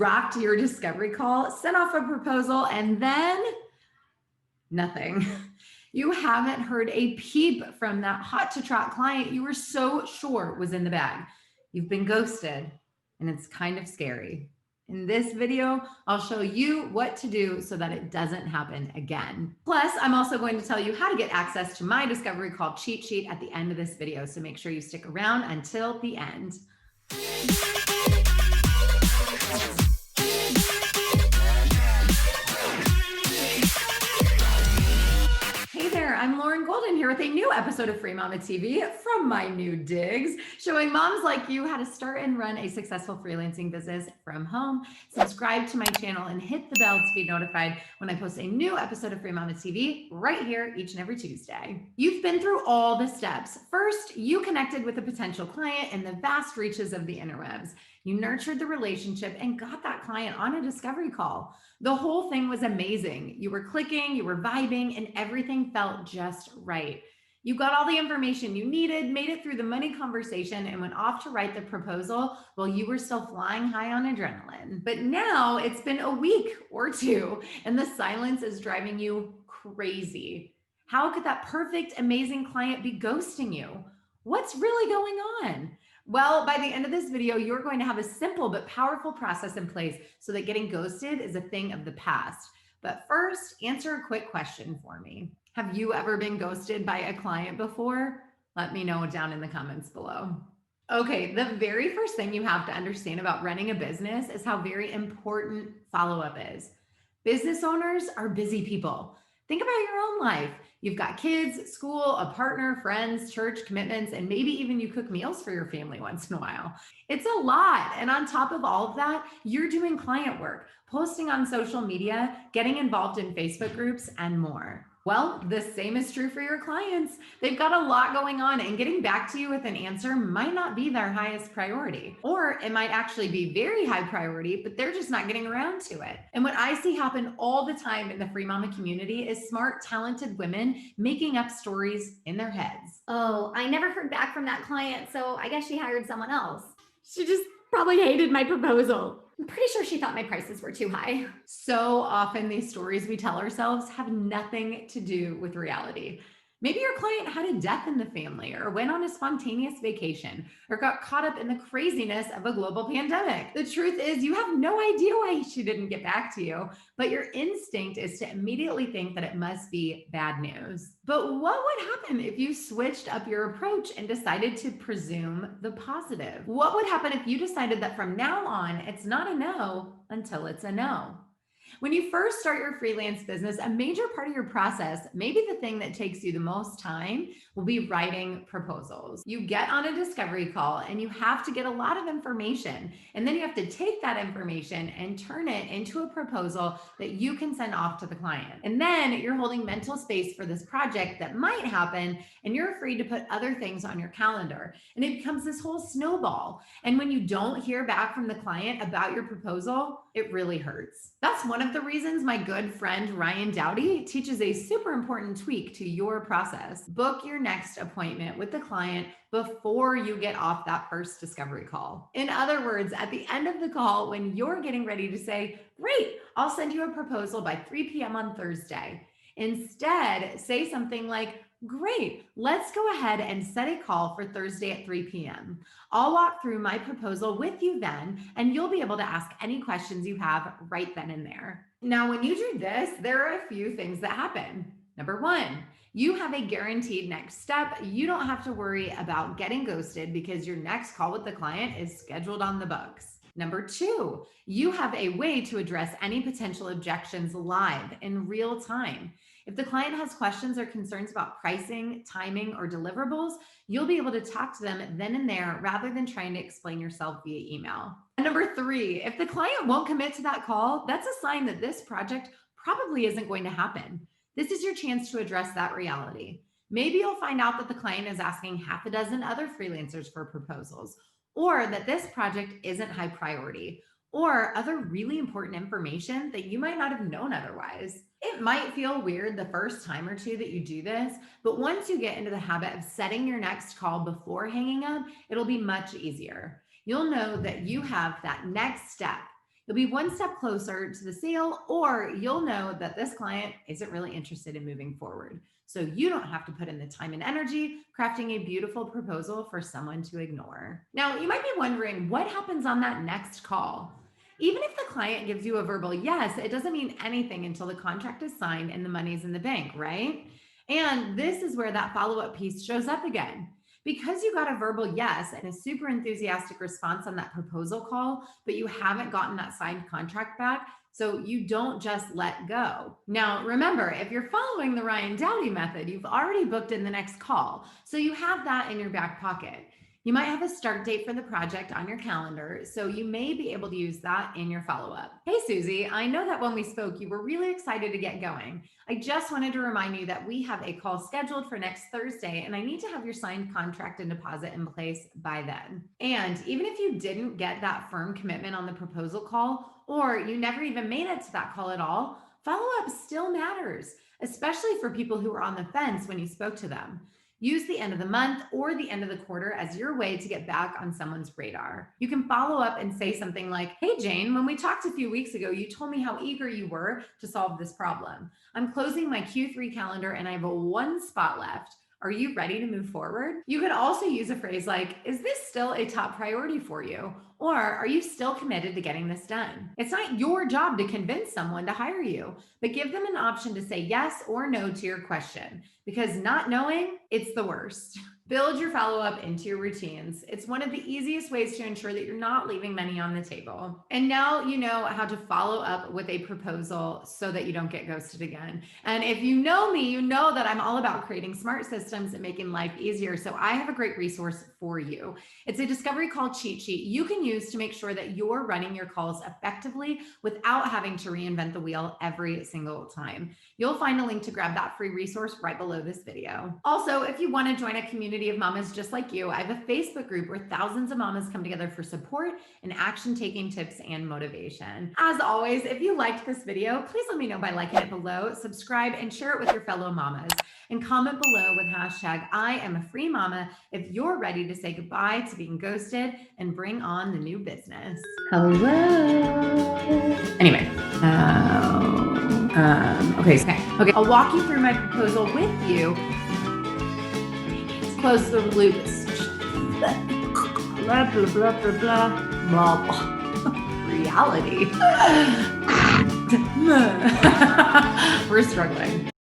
rocked your discovery call, sent off a proposal, and then nothing. You haven't heard a peep from that hot to trot client you were so sure was in the bag. You've been ghosted, and it's kind of scary. In this video, I'll show you what to do so that it doesn't happen again. Plus, I'm also going to tell you how to get access to my discovery call cheat sheet at the end of this video, so make sure you stick around until the end. I'm Lauren Golden here with a new episode of Free Mama TV from my new digs, showing moms like you how to start and run a successful freelancing business from home. Subscribe to my channel and hit the bell to be notified when I post a new episode of Free Mama TV right here each and every Tuesday. You've been through all the steps. First, you connected with a potential client in the vast reaches of the interwebs. You nurtured the relationship and got that client on a discovery call. The whole thing was amazing. You were clicking, you were vibing, and everything felt just right. You got all the information you needed, made it through the money conversation, and went off to write the proposal while you were still flying high on adrenaline. But now it's been a week or two, and the silence is driving you crazy. How could that perfect, amazing client be ghosting you? What's really going on? Well, by the end of this video, you're going to have a simple but powerful process in place so that getting ghosted is a thing of the past. But first, answer a quick question for me. Have you ever been ghosted by a client before? Let me know down in the comments below. Okay, the very first thing you have to understand about running a business is how very important follow-up is. Business owners are busy people. Think about your own life. You've got kids, school, a partner, friends, church, commitments, and maybe even you cook meals for your family once in a while. It's a lot. And on top of all of that, you're doing client work, posting on social media, getting involved in Facebook groups, and more. Well, the same is true for your clients. They've got a lot going on, and getting back to you with an answer might not be their highest priority, or it might actually be very high priority, but they're just not getting around to it. And what I see happen all the time in the Free Mama community is smart, talented women making up stories in their heads. Oh, I never heard back from that client, so I guess she hired someone else. She just probably hated my proposal. I'm pretty sure she thought my prices were too high. So often these stories we tell ourselves have nothing to do with reality. Maybe your client had a death in the family, or went on a spontaneous vacation, or got caught up in the craziness of a global pandemic. The truth is, you have no idea why she didn't get back to you, but your instinct is to immediately think that it must be bad news. But what would happen if you switched up your approach and decided to presume the positive? What would happen if you decided that from now on, it's not a no until it's a no? When you first start your freelance business, a major part of your process, maybe the thing that takes you the most time, will be writing proposals. You get on a discovery call and you have to get a lot of information. And then you have to take that information and turn it into a proposal that you can send off to the client. And then you're holding mental space for this project that might happen, and you're afraid to put other things on your calendar. And it becomes this whole snowball. And when you don't hear back from the client about your proposal, it really hurts. That's one of the reasons my good friend Ryan Dowdy teaches a super important tweak to your process. Book your next appointment with the client before you get off that first discovery call. In other words, at the end of the call, when you're getting ready to say, great, I'll send you a proposal by 3 p.m. on Thursday. Instead, say something like, great, let's go ahead and set a call for Thursday at 3 p.m. I'll walk through my proposal with you then, and you'll be able to ask any questions you have right then and there. Now, when you do this, there are a few things that happen. Number one, you have a guaranteed next step. You don't have to worry about getting ghosted because your next call with the client is scheduled on the books. Number two, you have a way to address any potential objections live in real time. If the client has questions or concerns about pricing, timing, or deliverables, you'll be able to talk to them then and there rather than trying to explain yourself via email. And number three, if the client won't commit to that call, that's a sign that this project probably isn't going to happen. This is your chance to address that reality. Maybe you'll find out that the client is asking half a dozen other freelancers for proposals, or that this project isn't high priority, or other really important information that you might not have known otherwise. It might feel weird the first time or two that you do this, but once you get into the habit of setting your next call before hanging up, it'll be much easier. You'll know that you have that next step. You'll be one step closer to the sale, or you'll know that this client isn't really interested in moving forward. So you don't have to put in the time and energy crafting a beautiful proposal for someone to ignore. Now, you might be wondering what happens on that next call. Even if the client gives you a verbal yes, it doesn't mean anything until the contract is signed and the money's in the bank, right? And this is where that follow up piece shows up again. Because you got a verbal yes and a super enthusiastic response on that proposal call, but you haven't gotten that signed contract back, so you don't just let go. Now, remember, if you're following the Ryan Dowdy method, you've already booked in the next call, so you have that in your back pocket. You might have a start date for the project on your calendar, so you may be able to use that in your follow-up. Hey, Susie, I know that when we spoke, you were really excited to get going. I just wanted to remind you that we have a call scheduled for next Thursday, and I need to have your signed contract and deposit in place by then. And even if you didn't get that firm commitment on the proposal call, or you never even made it to that call at all, follow-up still matters, especially for people who are on the fence when you spoke to them. Use the end of the month or the end of the quarter as your way to get back on someone's radar. You can follow up and say something like, hey, Jane, when we talked a few weeks ago, you told me how eager you were to solve this problem. I'm closing my Q3 calendar and I have one spot left. Are you ready to move forward? You could also use a phrase like, is this still a top priority for you? Or are you still committed to getting this done? It's not your job to convince someone to hire you, but give them an option to say yes or no to your question, because not knowing, it's the worst. Build your follow-up into your routines. It's one of the easiest ways to ensure that you're not leaving money on the table. And now you know how to follow up with a proposal so that you don't get ghosted again. And if you know me, you know that I'm all about creating smart systems and making life easier. So I have a great resource for you. It's a discovery call cheat sheet you can use to make sure that you're running your calls effectively without having to reinvent the wheel every single time. You'll find a link to grab that free resource right below this video. Also, if you want to join a community of mamas just like you, I have a Facebook group where thousands of mamas come together for support and action-taking tips and motivation. As always, if you liked this video, please let me know by liking it below, subscribe, and share it with your fellow mamas. And comment below with hashtag I am a free mama if you're ready to say goodbye to being ghosted and bring on the new business. Hello. Anyway, okay. I'll walk you through my proposal with you. Close the loop. Blah, blah, blah, blah, blah, blah. Reality. We're struggling.